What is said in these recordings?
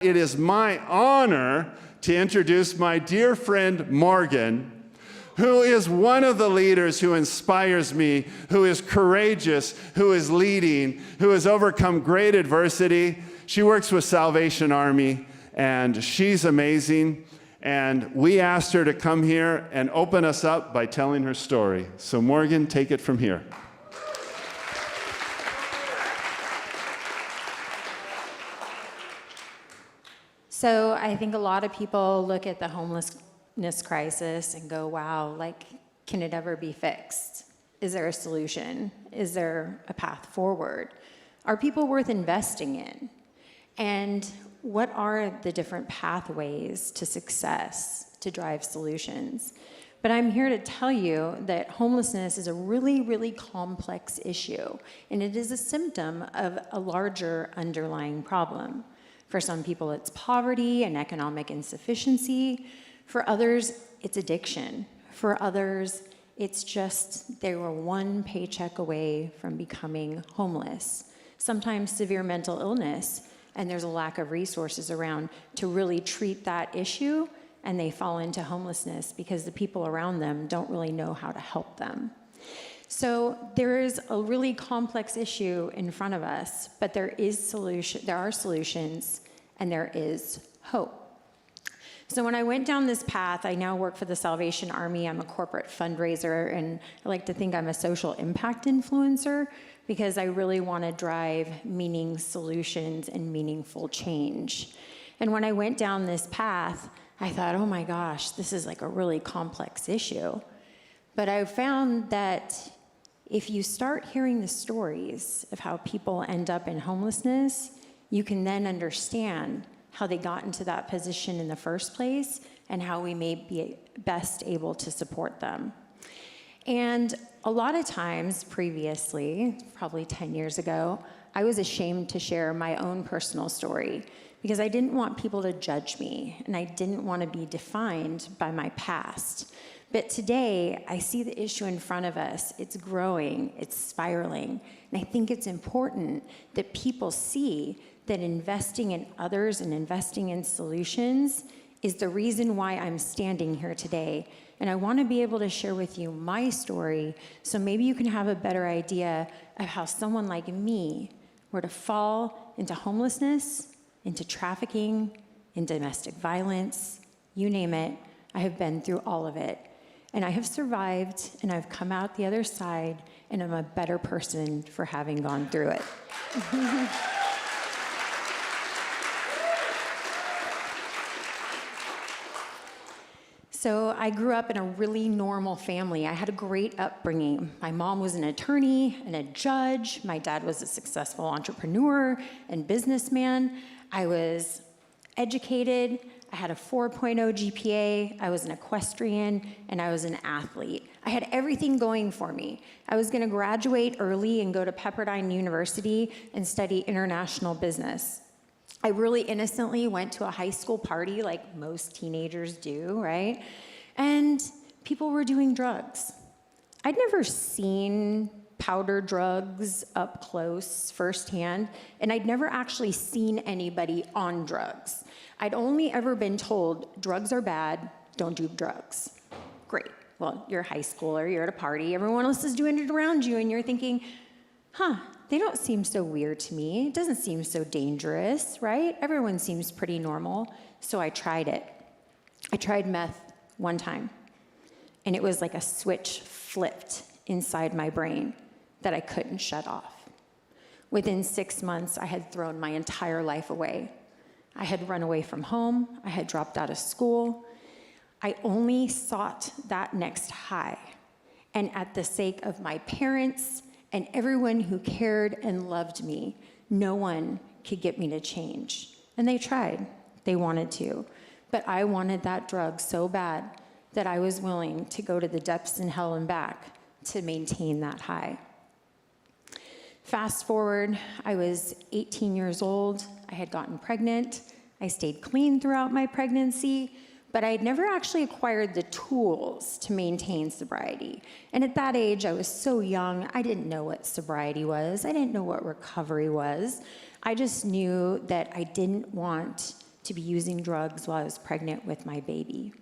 It is my honor to introduce my dear friend Morgane, who is one of the leaders who inspires me, who is courageous, who is leading, who has overcome great adversity. She works with Salvation Army, and she's amazing. And we asked her to come here and open us up by telling her story. So Morgane, take it from here. So I think a lot of people look at the homelessness crisis and go, wow, like, can it ever be fixed? Is there a solution? Is there a path forward? Are people worth investing in? And what are the different pathways to success to drive solutions? But I'm here to tell you that homelessness is a really, really complex issue, and it is a symptom of a larger underlying problem. For some people, it's poverty and economic insufficiency. For others, it's addiction. For others, it's just they were one paycheck away from becoming homeless. Sometimes severe mental illness, and there's a lack of resources around to really treat that issue, and they fall into homelessness because the people around them don't really know how to help them. So there is a really complex issue in front of us, but there are solutions, and there is hope. So when I went down this path, I now work for the Salvation Army. I'm a corporate fundraiser, and I like to think I'm a social impact influencer because I really want to drive meaning solutions and meaningful change. And when I went down this path, I thought, oh my gosh, this is like a really complex issue. But I found that if you start hearing the stories of how people end up in homelessness, you can then understand how they got into that position in the first place and how we may be best able to support them. And a lot of times previously, probably 10 years ago, I was ashamed to share my own personal story because I didn't want people to judge me, and I didn't want to be defined by my past. But today, I see the issue in front of us. It's growing, it's spiraling, and I think it's important that people see that investing in others and investing in solutions is the reason why I'm standing here today. And I want to be able to share with you my story so maybe you can have a better idea of how someone like me were to fall into homelessness, into trafficking, in domestic violence, you name it. I have been through all of it. And I have survived, and I've come out the other side, and I'm a better person for having gone through it. So I grew up in a really normal family. I had a great upbringing. My mom was an attorney and a judge. My dad was a successful entrepreneur and businessman. I was educated. I had a 4.0 GPA. I was an equestrian, and I was an athlete. I had everything going for me. I was going to graduate early and go to Pepperdine University and study international business. I really innocently went to a high school party like most teenagers do, right? And people were doing drugs. I'd never seen powder drugs up close firsthand, and I'd never actually seen anybody on drugs. I'd only ever been told drugs are bad, don't do drugs. Great. Well, you're a high schooler, you're at a party, everyone else is doing it around you, and you're thinking, they don't seem so weird to me. It doesn't seem so dangerous, right? Everyone seems pretty normal. So I tried it. I tried meth one time, and it was like a switch flipped inside my brain that I couldn't shut off. Within 6 months, I had thrown my entire life away. I had run away from home. I had dropped out of school. I only sought that next high. And at the sake of my parents and everyone who cared and loved me, no one could get me to change. And they tried. They wanted to. But I wanted that drug so bad that I was willing to go to the depths and hell and back to maintain that high. Fast forward, I was 18 years old. I had gotten pregnant. I stayed clean throughout my pregnancy, but I had never actually acquired the tools to maintain sobriety. And at that age, I was so young, I didn't know what sobriety was. I didn't know what recovery was. I just knew that I didn't want to be using drugs while I was pregnant with my baby.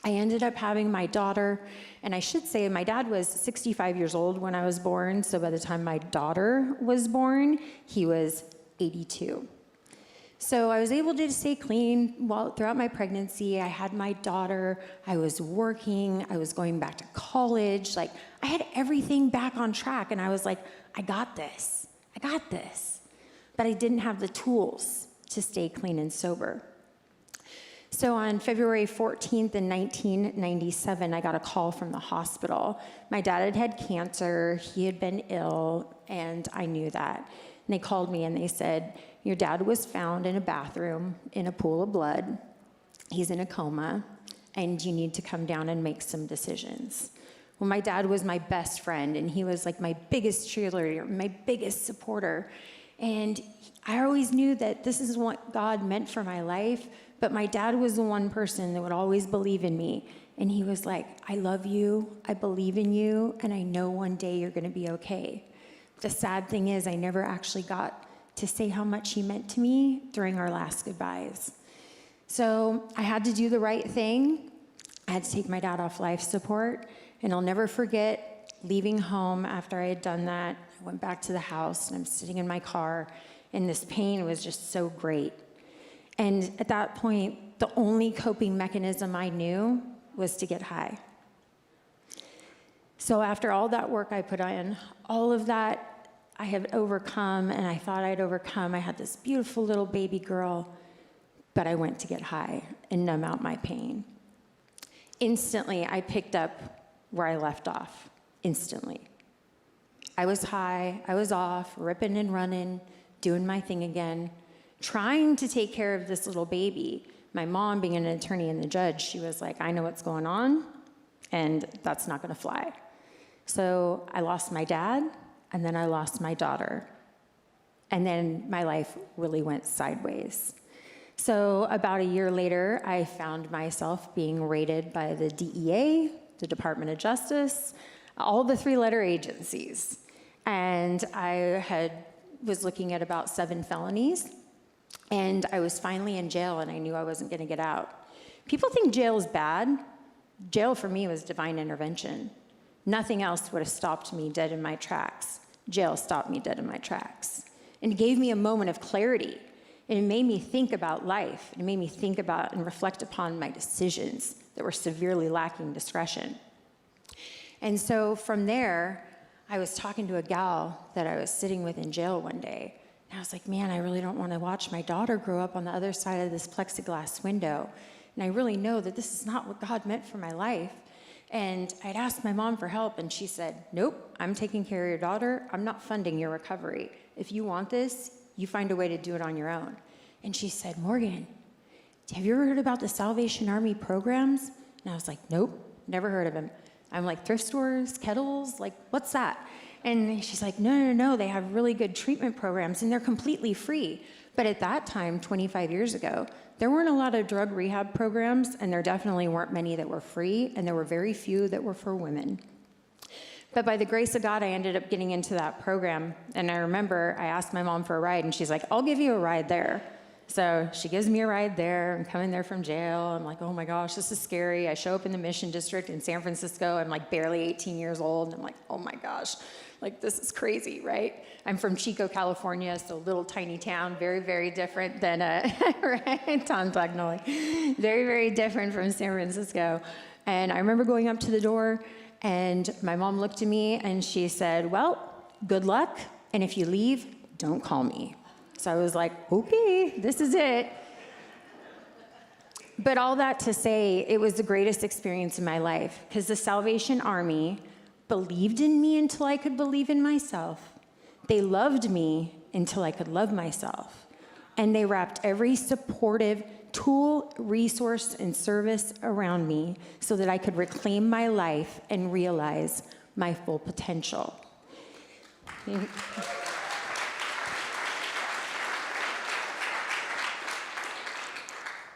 I ended up having my daughter, and I should say my dad was 65 years old when I was born, so by the time my daughter was born, he was 82. So I was able to stay clean throughout my pregnancy. I had my daughter, I was working, I was going back to college. Like, I had everything back on track, and I was like, I got this. But I didn't have the tools to stay clean and sober. So on February 14th in 1997, I got a call from the hospital. My dad had cancer, he had been ill, and I knew that. And they called me and they said, your dad was found in a bathroom in a pool of blood. He's in a coma, and you need to come down and make some decisions. Well, my dad was my best friend, and he was like my biggest cheerleader, my biggest supporter. And I always knew that this is what God meant for my life, but my dad was the one person that would always believe in me. And he was like, I love you, I believe in you, and I know one day you're gonna be okay. The sad thing is I never actually got to say how much he meant to me during our last goodbyes. So I had to do the right thing. I had to take my dad off life support, and I'll never forget leaving home after I had done that. I went back to the house, and I'm sitting in my car, and this pain was just so great. And at that point, the only coping mechanism I knew was to get high. So after all that work I put in, all of that I had overcome, and I thought I'd overcome, I had this beautiful little baby girl, but I went to get high and numb out my pain. Instantly, I picked up where I left off, instantly. I was high, I was off, ripping and running, doing my thing again, trying to take care of this little baby. My mom, being an attorney and the judge, she was like, I know what's going on, and that's not gonna fly. So I lost my dad, and then I lost my daughter. And then my life really went sideways. So about a year later, I found myself being raided by the DEA, the Department of Justice, all the three-letter agencies. And I was looking at about 7 felonies, and I was finally in jail, and I knew I wasn't gonna get out. People think jail is bad. Jail for me was divine intervention. Nothing else would have stopped me dead in my tracks. Jail stopped me dead in my tracks. And it gave me a moment of clarity. And it made me think about life. It made me think about and reflect upon my decisions that were severely lacking discretion. And so from there, I was talking to a gal that I was sitting with in jail one day. And I was like, man, I really don't want to watch my daughter grow up on the other side of this plexiglass window. And I really know that this is not what God meant for my life. And I'd asked my mom for help, and she said, nope, I'm taking care of your daughter. I'm not funding your recovery. If you want this, you find a way to do it on your own. And she said, Morgan, have you ever heard about the Salvation Army programs? And I was like, nope, never heard of them. I'm like, thrift stores, kettles, like, what's that? And she's like, no, they have really good treatment programs, and they're completely free. But at that time, 25 years ago, there weren't a lot of drug rehab programs, and there definitely weren't many that were free, and there were very few that were for women. But by the grace of God, I ended up getting into that program, and I remember I asked my mom for a ride, and she's like, I'll give you a ride there. So she gives me a ride there. I'm coming there from jail. I'm like, oh my gosh, this is scary. I show up in the Mission District in San Francisco. I'm like barely 18 years old. And I'm like, oh my gosh, like this is crazy, right? I'm from Chico, California, so a little tiny town, very, very different than, right, Tom Tagnoli. Very, very different from San Francisco. And I remember going up to the door, and my mom looked at me and she said, well, good luck. And if you leave, don't call me. So I was like, okay, this is it. But all that to say, it was the greatest experience in my life, because the Salvation Army believed in me until I could believe in myself. They loved me until I could love myself. And they wrapped every supportive tool, resource, and service around me so that I could reclaim my life and realize my full potential.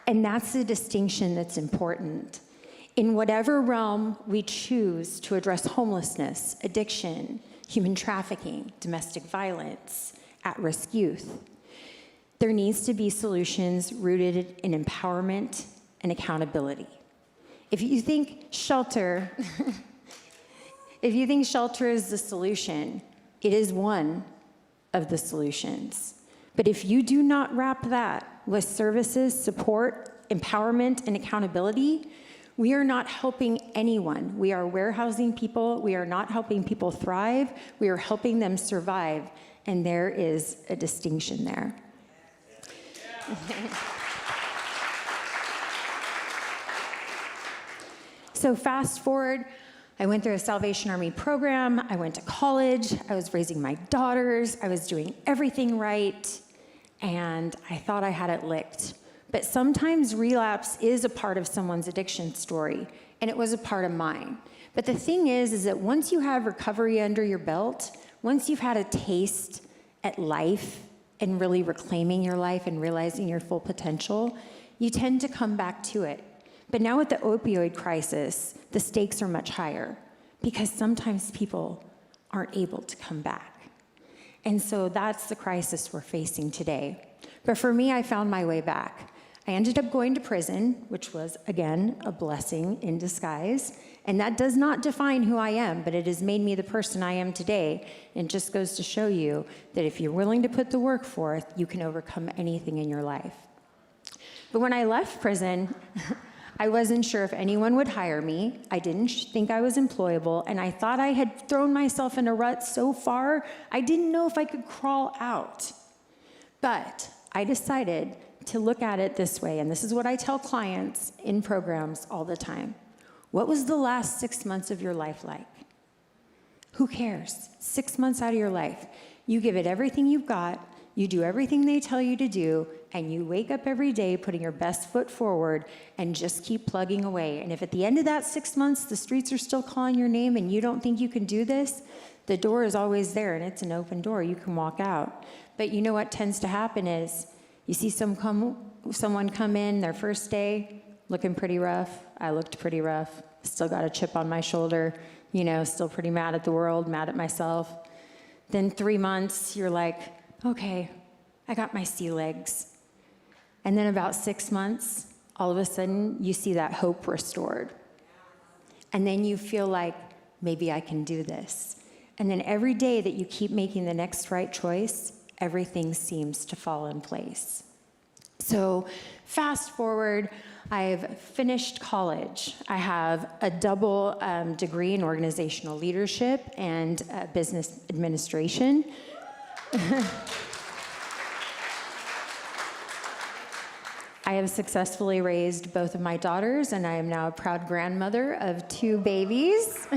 And that's the distinction that's important. In whatever realm we choose to address homelessness, addiction, human trafficking, domestic violence, at-risk youth, There needs to be solutions rooted in empowerment and accountability. If you think shelter, if you think shelter is the solution, it is one of the solutions. But if you do not wrap that with services, support, empowerment, and accountability, we are not helping anyone. We are warehousing people. We are not helping people thrive. We are helping them survive. And there is a distinction there. So fast forward, I went through a Salvation Army program. I went to college. I was raising my daughters. I was doing everything right. And I thought I had it licked. But sometimes relapse is a part of someone's addiction story, and it was a part of mine. But the thing is that once you have recovery under your belt, once you've had a taste at life and really reclaiming your life and realizing your full potential, you tend to come back to it. But now with the opioid crisis, the stakes are much higher because sometimes people aren't able to come back. And so that's the crisis we're facing today. But for me, I found my way back. I ended up going to prison, which was, again, a blessing in disguise. And that does not define who I am, but it has made me the person I am today. And just goes to show you that if you're willing to put the work forth, you can overcome anything in your life. But when I left prison, I wasn't sure if anyone would hire me. I didn't think I was employable, and I thought I had thrown myself in a rut so far, I didn't know if I could crawl out. But I decided to look at it this way, and this is what I tell clients in programs all the time. What was the last 6 months of your life like? Who cares? 6 months out of your life. You give it everything you've got, you do everything they tell you to do, and you wake up every day putting your best foot forward and just keep plugging away. And if at the end of that 6 months, the streets are still calling your name and you don't think you can do this, the door is always there and it's an open door. You can walk out. But you know what tends to happen is you see someone come in their first day looking pretty rough. I looked pretty rough. Still got a chip on my shoulder, still pretty mad at the world, mad at myself. Then 3 months, you're like, okay, I got my sea legs. And then about 6 months, all of a sudden, you see that hope restored. And then you feel like, maybe I can do this. And then every day that you keep making the next right choice, everything seems to fall in place. So fast forward, I've finished college. I have a double degree in organizational leadership and business administration. I have successfully raised both of my daughters, and I am now a proud grandmother of 2 babies.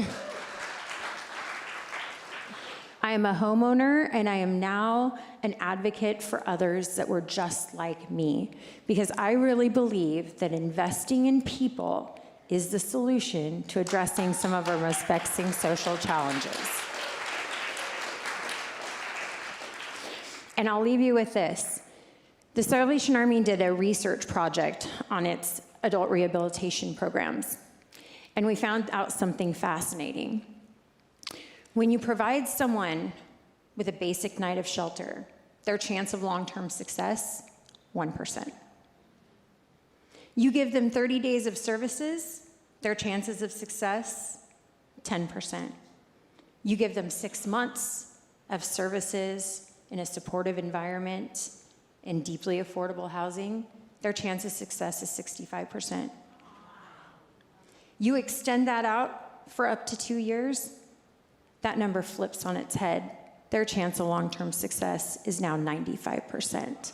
I am a homeowner, and I am now an advocate for others that were just like me, because I really believe that investing in people is the solution to addressing some of our most vexing social challenges. And I'll leave you with this. The Salvation Army did a research project on its adult rehabilitation programs, and we found out something fascinating. When you provide someone with a basic night of shelter, their chance of long-term success, 1%. You give them 30 days of services, their chances of success, 10%. You give them 6 months of services in a supportive environment, in deeply affordable housing, their chance of success is 65%. You extend that out for up to 2 years, that number flips on its head. Their chance of long-term success is now 95%.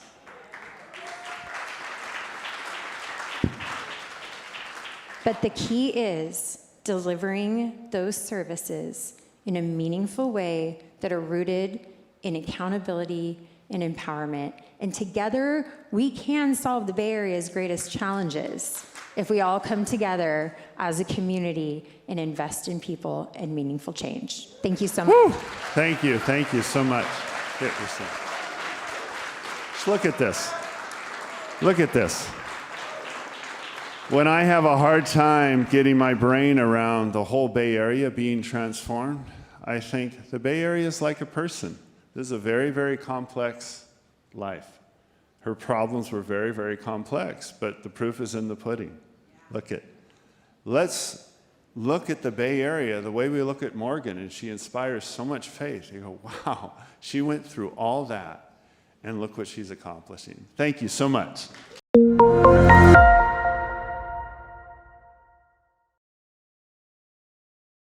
But the key is delivering those services in a meaningful way that are rooted in accountability and empowerment. And together, we can solve the Bay Area's greatest challenges if we all come together as a community and invest in people and meaningful change. Thank you so much. Woo! Thank you so much. Just look at this. Look at this. When I have a hard time getting my brain around the whole Bay Area being transformed, I think the Bay Area is like a person. This is a very, very complex life. Her problems were very, very complex, but the proof is in the pudding. Let's look at the Bay Area the way we look at Morgane, and she inspires so much faith. You go, wow, she went through all that, and look what she's accomplishing. Thank you so much.